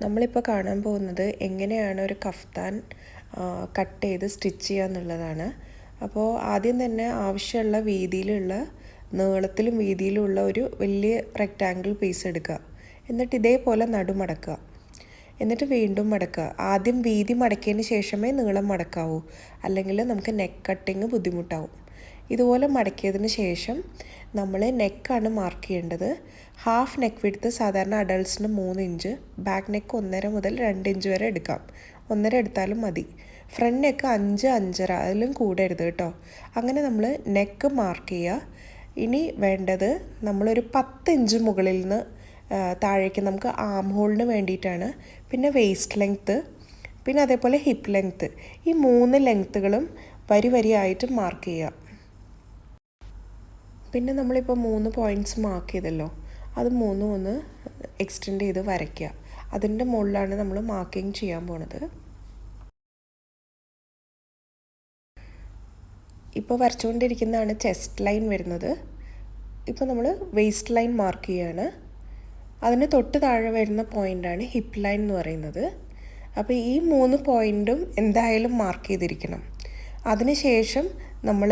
നമ്മളിപ്പോൾ കാണാൻ പോകുന്നത് എങ്ങനെയാണ് ഒരു കഫ്താൻ കട്ട് ചെയ്ത് സ്റ്റിച്ച് ചെയ്യുക എന്നുള്ളതാണ്. അപ്പോൾ ആദ്യം തന്നെ ആവശ്യമുള്ള വീതിയിലുള്ള നീളത്തിലും വീതിയിലുള്ള ഒരു വലിയ റെക്റ്റാങ്കിൾ പീസ് എടുക്കുക. എന്നിട്ട് ഇതേപോലെ നടുമടക്കുക. എന്നിട്ട് വീണ്ടും മടക്കുക. ആദ്യം വീതി മടക്കിയതിന് ശേഷമേ നീളം മടക്കാവൂ, അല്ലെങ്കിൽ നമുക്ക് നെക്ക് കട്ടിങ് ബുദ്ധിമുട്ടാവും. ഇതുപോലെ മടക്കിയതിന് ശേഷം നമ്മൾ നെക്കാണ് മാർക്ക് ചെയ്യേണ്ടത്. ഹാഫ് നെക്ക് വിഡ്ത്ത് സാധാരണ അഡൾട്ട്സിന് 3 ഇഞ്ച്, ബാക്ക് നെക്ക് 1.5 മുതൽ 2 ഇഞ്ച് വരെ എടുക്കാം. 1.5 എടുത്താലും മതി. ഫ്രണ്ട് നെക്ക് 5, 5.5 അതിലും കൂടരുത് കേട്ടോ. അങ്ങനെ നമ്മൾ നെക്ക് മാർക്ക് ചെയ്യുക. ഇനി വേണ്ടത് നമ്മളൊരു 10 ഇഞ്ച് മുകളിൽ നിന്ന് താഴേക്ക് നമുക്ക് ആം ഹോളിന് വേണ്ടിയിട്ടാണ്. പിന്നെ വേസ്റ്റ് ലെങ്ത്ത്, പിന്നെ അതേപോലെ ഹിപ്പ് ലെങ്ത്ത്, ഈ 3 ലെങ്ത്തുകളും വരിയായിട്ട് മാർക്ക് ചെയ്യുക. പിന്നെ നമ്മളിപ്പോൾ 3 പോയിൻറ്റ്സ് മാർക്ക് ചെയ്തല്ലോ, അത് 3 ഒന്ന് എക്സ്റ്റെൻഡ് ചെയ്ത് വരയ്ക്കുക. അതിൻ്റെ മുകളിലാണ് നമ്മൾ മാർക്കിങ് ചെയ്യാൻ പോണത്. ഇപ്പോൾ വരച്ചുകൊണ്ടിരിക്കുന്നതാണ് ചെസ്റ്റ് ലൈൻ വരുന്നത്. ഇപ്പോൾ നമ്മൾ വേസ്റ്റ് ലൈൻ മാർക്ക് ചെയ്യുകയാണ്. അതിന് തൊട്ട് താഴെ വരുന്ന പോയിൻ്റാണ് ഹിപ്പ് ലൈൻ എന്ന് പറയുന്നത്. അപ്പോൾ ഈ 3 പോയിൻറ്റും എന്തായാലും മാർക്ക് ചെയ്തിരിക്കണം. അതിനുശേഷം നമ്മൾ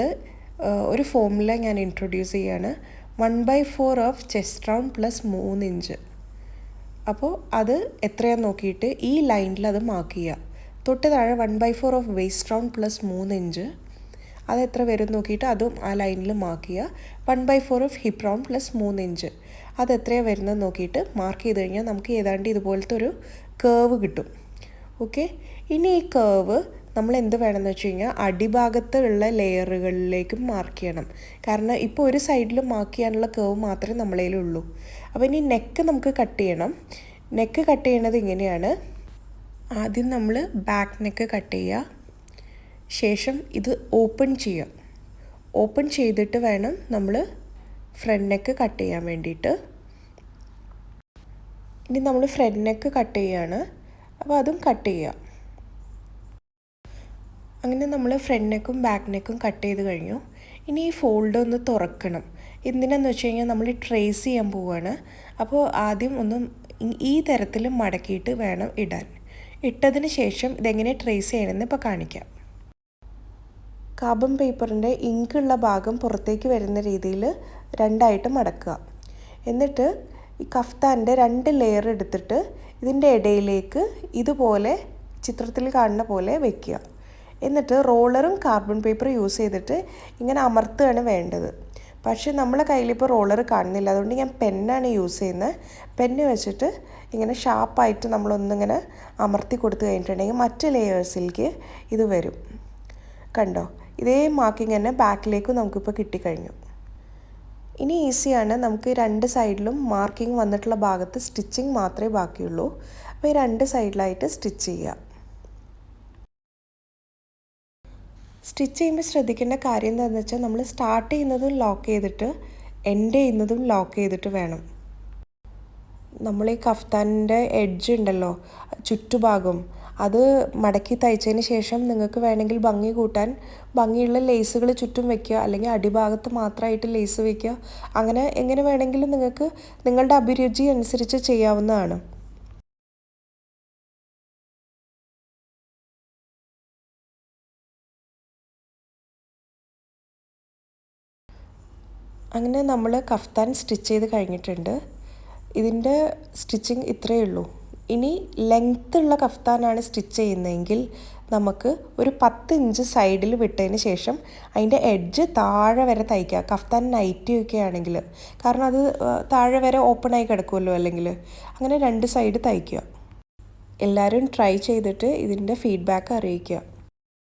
ഒരു ഫോർമുല ഞാൻ ഇൻട്രൊഡ്യൂസ് ചെയ്യുകയാണ്. 1/4 of chest round plus 3 inch. അപ്പോൾ അത് എത്രയാണെന്ന് നോക്കിയിട്ട് ഈ ലൈനിൽ അത് മാർക്ക് ചെയ്യുക. തൊട്ട് താഴെ 1/4 of waste round plus 3 inch, അത് എത്ര വരും നോക്കിയിട്ട് അതും ആ ലൈനിൽ മാർക്ക് ചെയ്യുക. 1/4 of hip round plus 3 inch, അത് എത്രയാണ് വരുന്നത് നോക്കിയിട്ട് മാർക്ക് ചെയ്ത് കഴിഞ്ഞാൽ നമുക്ക് ഏതാണ്ട് ഇതുപോലത്തെ ഒരു കേർവ് കിട്ടും. ഓക്കെ, ഇനി ഈ കേർവ് നമ്മൾ എന്ത് വേണമെന്ന് വെച്ച് കഴിഞ്ഞാൽ അടിഭാഗത്തുള്ള ലെയറുകളിലേക്കും മാർക്ക് ചെയ്യണം. കാരണം ഇപ്പോൾ ഒരു സൈഡിൽ മാർക്ക് ചെയ്യാനുള്ള കേർവ് മാത്രമേ നമ്മളതിലുള്ളൂ. അപ്പോൾ ഇനി നെക്ക് നമുക്ക് കട്ട് ചെയ്യണം. നെക്ക് കട്ട് ചെയ്യണത് ഇങ്ങനെയാണ്. ആദ്യം നമ്മൾ ബാക്ക് നെക്ക് കട്ട് ചെയ്യുക. ശേഷം ഇത് ഓപ്പൺ ചെയ്യുക. ഓപ്പൺ ചെയ്തിട്ട് വേണം നമ്മൾ ഫ്രണ്ട് നെക്ക് കട്ട് ചെയ്യാൻ വേണ്ടിയിട്ട്. ഇനി നമ്മൾ ഫ്രണ്ട് നെക്ക് കട്ട് ചെയ്യുകയാണ്. അപ്പോൾ അതും കട്ട് ചെയ്യുക. അങ്ങനെ നമ്മൾ ഫ്രണ്ട് നെക്കും ബാക്ക് നെക്കും കട്ട് ചെയ്ത് കഴിഞ്ഞു. ഇനി ഈ ഫോൾഡ് ഒന്ന് തുറക്കണം. എന്തിനാന്ന് വെച്ച് കഴിഞ്ഞാൽ നമ്മൾ ട്രേസ് ചെയ്യാൻ പോവുകയാണ്. അപ്പോൾ ആദ്യം ഒന്ന് ഈ തരത്തിൽ മടക്കിയിട്ട് വേണം ഇടാൻ. ഇട്ടതിന് ശേഷം ഇതെങ്ങനെ ട്രേസ് ചെയ്യണമെന്ന് ഇപ്പോൾ കാണിക്കാം. കാർബൺ പേപ്പറിൻ്റെ ഇങ്കുള്ള ഭാഗം പുറത്തേക്ക് വരുന്ന രീതിയിൽ 2ആയിട്ട് മടക്കുക. എന്നിട്ട് ഈ കഫ്താൻ്റെ 2 ലെയർ എടുത്തിട്ട് ഇതിൻ്റെ ഇടയിലേക്ക് ഇതുപോലെ ചിത്രത്തിൽ കാണുന്ന പോലെ വയ്ക്കുക. എന്നിട്ട് റോളറും കാർബൺ പേപ്പർ യൂസ് ചെയ്തിട്ട് ഇങ്ങനെ അമർത്തുകയാണ് വേണ്ടത്. പക്ഷേ നമ്മളെ കയ്യിലിപ്പോൾ റോളർ കാണുന്നില്ല, അതുകൊണ്ട് ഞാൻ പെന്നാണ് യൂസ് ചെയ്യുന്നത്. പെന്ന് വെച്ചിട്ട് ഇങ്ങനെ ഷാർപ്പായിട്ട് നമ്മളൊന്നിങ്ങനെ അമർത്തി കൊടുത്തു കഴിഞ്ഞിട്ടുണ്ടെങ്കിൽ മറ്റ് ലെയേഴ്സിലേക്ക് ഇത് വരും. കണ്ടോ, ഇതേ മാർക്കിങ് തന്നെ ബാക്കിലേക്കും നമുക്കിപ്പോൾ കിട്ടിക്കഴിഞ്ഞു. ഇനി ഈസിയാണ്. നമുക്ക് 2 സൈഡിലും മാർക്കിംഗ് വന്നിട്ടുള്ള ഭാഗത്ത് സ്റ്റിച്ചിങ് മാത്രമേ ബാക്കിയുള്ളൂ. അപ്പോൾ ഈ 2 സൈഡിലായിട്ട് സ്റ്റിച്ച് ചെയ്യുക. സ്റ്റിച്ച് ചെയ്യുമ്പോൾ ശ്രദ്ധിക്കേണ്ട കാര്യം എന്താണെന്ന് വെച്ചാൽ നമ്മൾ സ്റ്റാർട്ട് ചെയ്യുന്നതും ലോക്ക് ചെയ്തിട്ട് എൻഡ് ചെയ്യുന്നതും ലോക്ക് ചെയ്തിട്ട് വേണം. നമ്മൾ ഈ കഫ്താനിൻ്റെ എഡ്ജ് ഉണ്ടല്ലോ, ചുറ്റുഭാഗം, അത് മടക്കി തയ്ച്ചതിന് ശേഷം നിങ്ങൾക്ക് വേണമെങ്കിൽ ഭംഗി കൂട്ടാൻ ഭംഗിയുള്ള ലേസുകൾ ചുറ്റും വയ്ക്കുക, അല്ലെങ്കിൽ അടിഭാഗത്ത് മാത്രമായിട്ട് ലേസ് വയ്ക്കുക. അങ്ങനെ എങ്ങനെ വേണമെങ്കിലും നിങ്ങൾക്ക് നിങ്ങളുടെ അഭിരുചി അനുസരിച്ച് ചെയ്യാവുന്നതാണ്. അങ്ങനെ നമ്മൾ കഫ്താൻ സ്റ്റിച്ച് ചെയ്ത് കഴിഞ്ഞിട്ടുണ്ട്. ഇതിൻ്റെ സ്റ്റിച്ചിങ് ഇത്രയേ ഉള്ളൂ. ഇനി ലെങ്ത്തുള്ള കഫ്താനാണ് സ്റ്റിച്ച് ചെയ്യുന്നതെങ്കിൽ നമുക്ക് ഒരു 10 ഇഞ്ച് സൈഡിൽ വിട്ടതിന് ശേഷം അതിൻ്റെ എഡ്ജ് താഴെ വരെ തയ്ക്കുക. കഫ്താൻ നൈറ്റി ഒക്കെ ആണെങ്കിൽ, കാരണം അത് താഴെ വരെ ഓപ്പണായി കിടക്കുമല്ലോ അല്ലെങ്കിൽ. അങ്ങനെ 2 സൈഡ് തയ്ക്കുക. എല്ലാവരും ട്രൈ ചെയ്തിട്ട് ഇതിൻ്റെ ഫീഡ്ബാക്ക് അറിയിക്കുക.